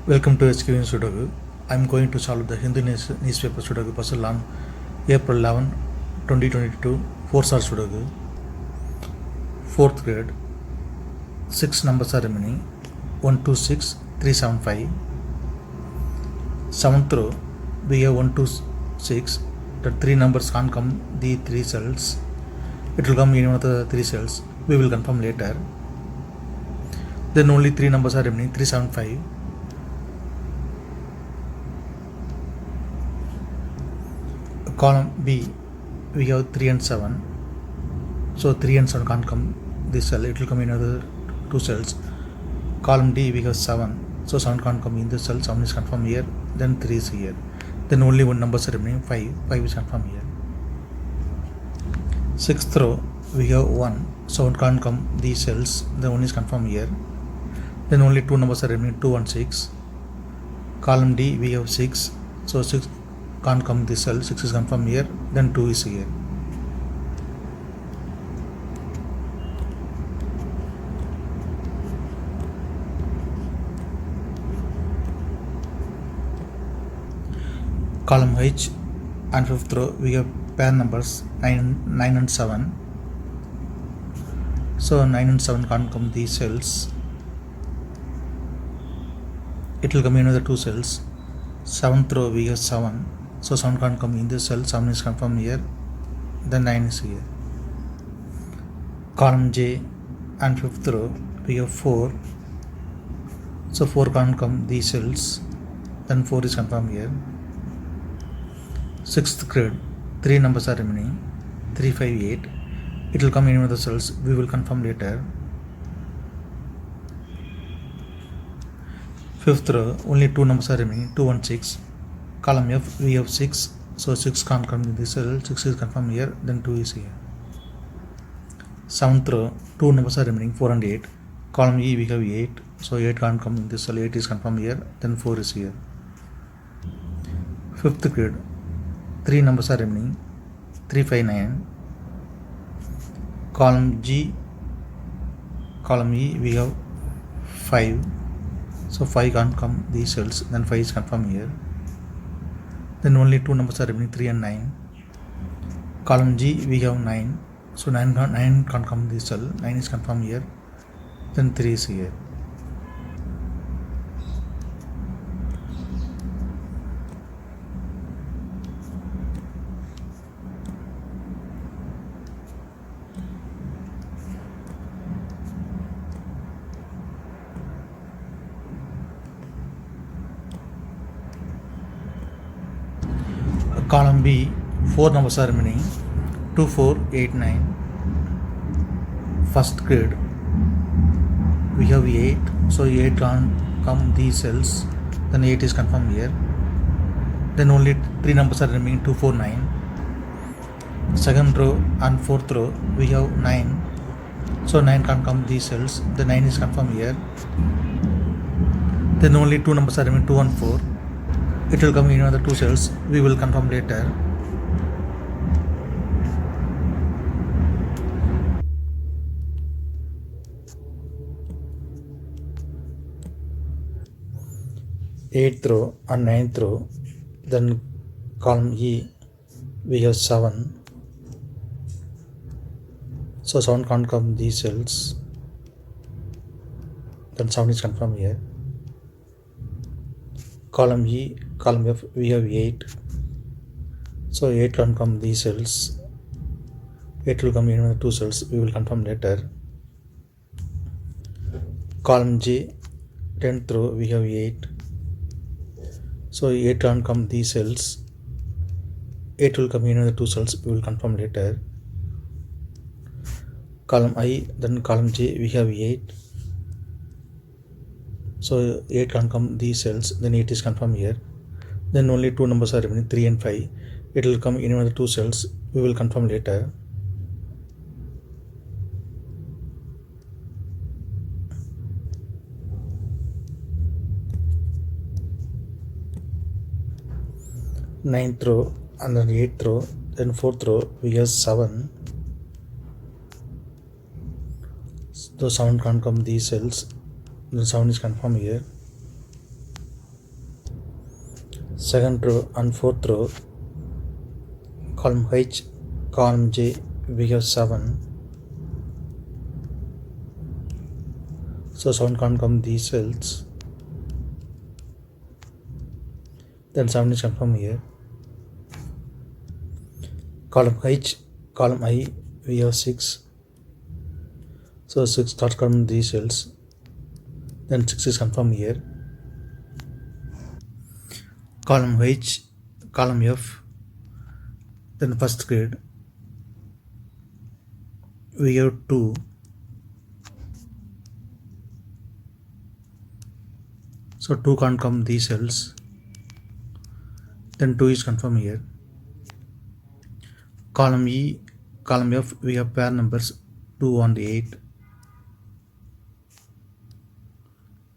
Welcome to SkVm Sudoku. I am going to solve the Hindu newspaper Sudoku puzzle on April 11, 2022, 4-star Sudoku. 4th grade. 6 numbers are remaining. 1, 2, 6, 3, 7, 5. 7th row, we have 1, 2, 6. The 3 numbers can't come the 3 cells. It will come in one of the 3 cells. We will confirm later. Then only 3 numbers are remaining. 3, 7, 5. Column B, we have 3 and 7. So 3 and 7 can't come this cell. It will come in another 2 cells. Column D, we have 7. So 7 can't come in this cell. 7 is confirmed here. Then 3 is here. Then only one number is remaining. 5. 5 is confirmed here. 6th row, we have 1. So 1 can't come these cells. The 1 is confirmed here. Then only 2 numbers are remaining. 2 and 6. Column D, we have 6. So 6 can't come this cell. 6 is confirmed here. Then 2 is here. Column H and 5th row, we have pair numbers 9 and 7. So 9 and 7 can't come these cells. It will come in another 2 cells. 7th row, we have 7. So 7 can't come in this cell. 7 is confirmed here. Then 9 is here. Column J and 5th row, we have 4. So 4 can't come these cells. Then 4 is confirmed here. 6th grade, 3 numbers are remaining. 3, 5, 8. It will come in one of the cells. We will confirm later. 5th row, only 2 numbers are remaining. 2 and 6. Column F, we have 6. So 6 can't come in this cell. 6 is confirmed here. Then 2 is here. 7th row, 2 numbers are remaining. 4 and 8. Column E, we have 8. So 8 can't come in this cell. 8 is confirmed here. Then 4 is here. 5th grade, 3 numbers are remaining. 3, 5, 9. Column G, column E, we have 5. So 5 can't come these cells. Then 5 is confirmed here. Then only 2 numbers are remaining. 3 and 9. Column G, we have 9. So 9 can't come this cell. 9 is confirmed here. Then 3 is here. Column B, 4 numbers are remaining. 2, 4, 8, 9. First grade, we have 8. So 8 can't come these cells. Then 8 is confirmed here. Then only 3 numbers are remaining. 2, 4, 9. Second row and 4th row, we have 9. So 9 can't come these cells. The 9 is confirmed here. Then only 2 numbers are remaining. 2 and 4. It will come in another 2 cells. We will confirm later. Eighth row and 9th row. Then column E, we have 7. So 7 can't come these cells. Then 7 is confirmed here. Column E, column F, we have 8. So 8 can't come these cells. 8 will come in another 2 cells. We will confirm later. Column J, 10th row, we have 8. So 8 can't come these cells. 8 will come in another 2 cells. We will confirm later. Column I, then column J, we have 8. So 8 can't come these cells. Then 8 is confirmed here. Then only 2 numbers are remaining. 3 and 5. It will come in another 2 cells. We will confirm later. Ninth row and then 8th row. Then 4th row, we have 7. So 7 can't come these cells. The 7 is confirmed here. second row and fourth row, column H, column J, we have 7. So 7 can't come these cells. Then 7 is confirmed here. Column H, column I, we have 6. So 6 starts coming these cells. Then 6 is confirmed here. Column H, column F, then first grid, we have 2. So 2 can't come these cells. Then 2 is confirmed here. Column E, column F, we have pair numbers 2 and 8.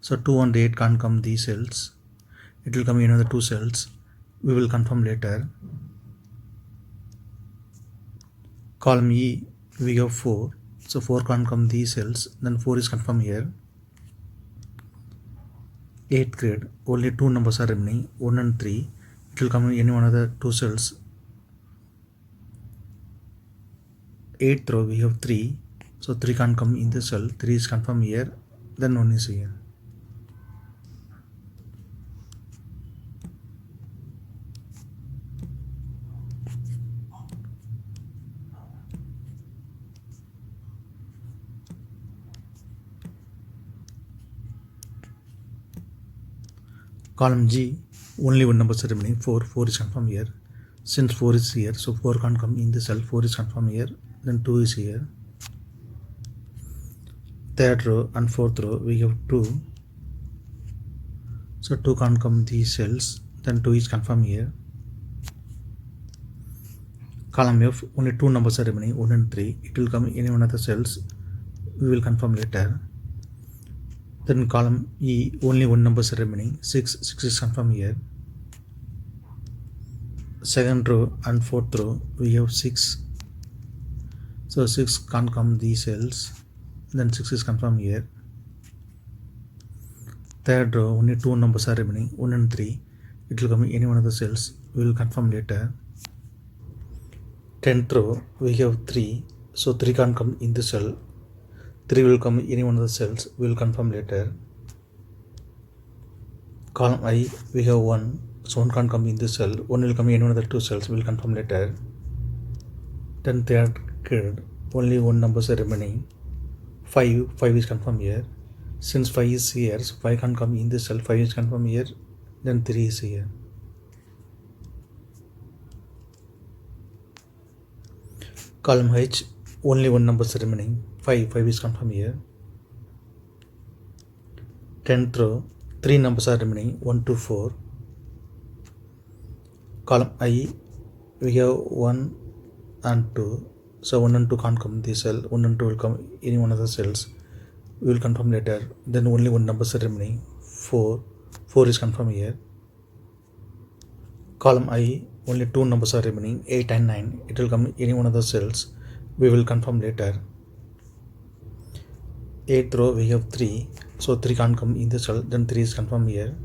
So 2 and 8 can't come these cells. It will come in another 2 cells. We will confirm later. Column E, we have 4. So 4 can't come these cells. Then 4 is confirmed here. 8th grid, only 2 numbers are remaining, 1 and 3. It will come in any one of the 2 cells. 8th row, we have 3. So 3 can't come in the cell. 3 is confirmed here. Then 1 is here. Column G, only 1 number is remaining, 4. 4 is confirmed here. Since 4 is here, so 4 can't come in the cell. 4 is confirmed here. Then 2 is here. 3rd row and 4th row, we have 2. So 2 can't come these cells. Then 2 is confirmed here. Column F, only 2 numbers are remaining, 1 and 3. It will come in any one of the cells. We will confirm later. Then column E, only 1 number is remaining, 6. 6 is confirmed here. Second row and 4th row, we have 6. So 6 can't come these cells. Then 6 is confirmed here. 3rd row, only 2 numbers are remaining, 1 and 3. It will come in any one of the cells. We will confirm later. 10th row, we have 3. So 3 can't come in the cell. 3 will come in any one of the cells. We will confirm later. Column I, we have 1. So 1 can't come in the cell. 1 will come in any one of the 2 cells. We will confirm later. Then 3rd grid, only 1 number is remaining. 5. 5 is confirmed here. Since 5 is here, so 5 can't come in the cell. 5 is confirmed here. Then 3 is here. Column H, only 1 number is remaining. 5. 5 is confirmed here. 10th row, 3 numbers are remaining, 1 to 4. Column I, we have 1 and 2. So 1 and 2 can't come in the cell. 1 and 2 will come in any one of the cells. We will confirm later. Then only 1 number is remaining, 4. 4 is confirmed here. Column I, only 2 numbers are remaining, 8 and 9. It will come in any one of the cells. We will confirm later. 8th row, we have 3. So 3 can't come in the cell. Then 3 is confirmed here.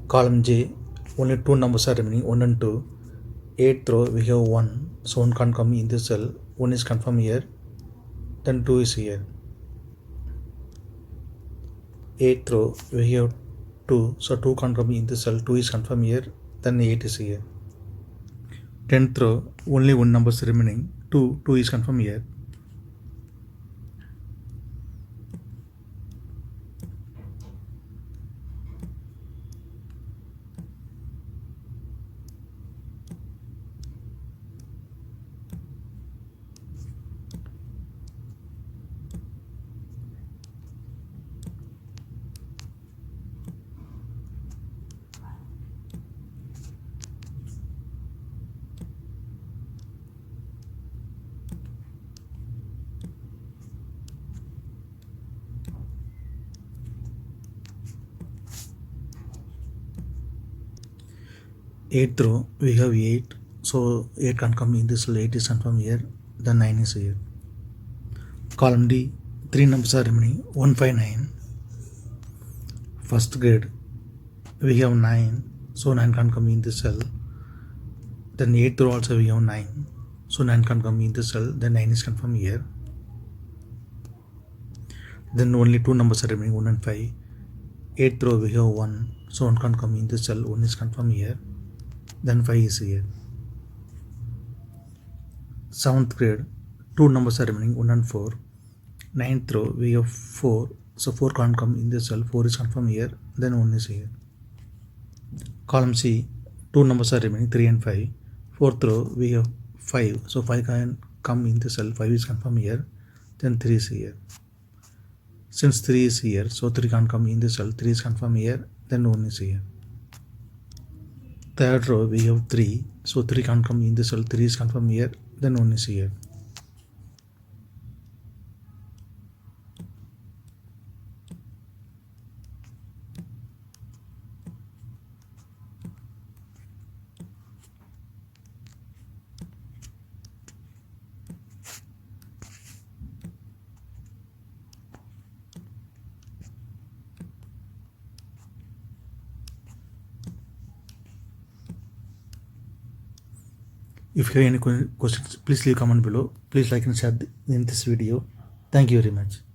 Column J, only 2 numbers are remaining, 1 and 2. 8th row, we have 1. So 1 can't come in the cell. 1 is confirmed here. Then 2 is here. 8th row, we have 2. So 2 can't come in the cell. 2 is confirmed here. Then 8 is here. 10th row, only 1 number is remaining, 2. 2 is confirmed here. Eighth row, we have 8. So 8 can't come in this cell. 8 is confirmed here. Then 9 is here. Column D, 3 numbers are remaining, 1, 5, 9. First grade, we have 9. so 9 can't come in this cell. Then 8th row also we have 9, so 9 can't come in this cell, then 9 is confirmed here. Then only two numbers are remaining, 1 and 5. 8th row we have 1, so 1 can't come in this cell, 1 is confirmed here, then 5 is here. 7th grade, two numbers are remaining, 1 and 4. 9th row we have 4, so 4 can't come in this cell, 4 is confirmed here, then 1 is here. Column C, two numbers are remaining, 3 and 5. 4th row we have 5, so 5 can come in the cell, 5 is confirmed here, then 3 is here. Since 3 is here, so 3 can't come in the cell, 3 is confirmed here, then 1 is here. 3rd row we have 3, so 3 can't come in the cell, 3 is confirmed here, then 1 is here. If you have any questions, please leave a comment below. Please like and share in this video. Thank you very much.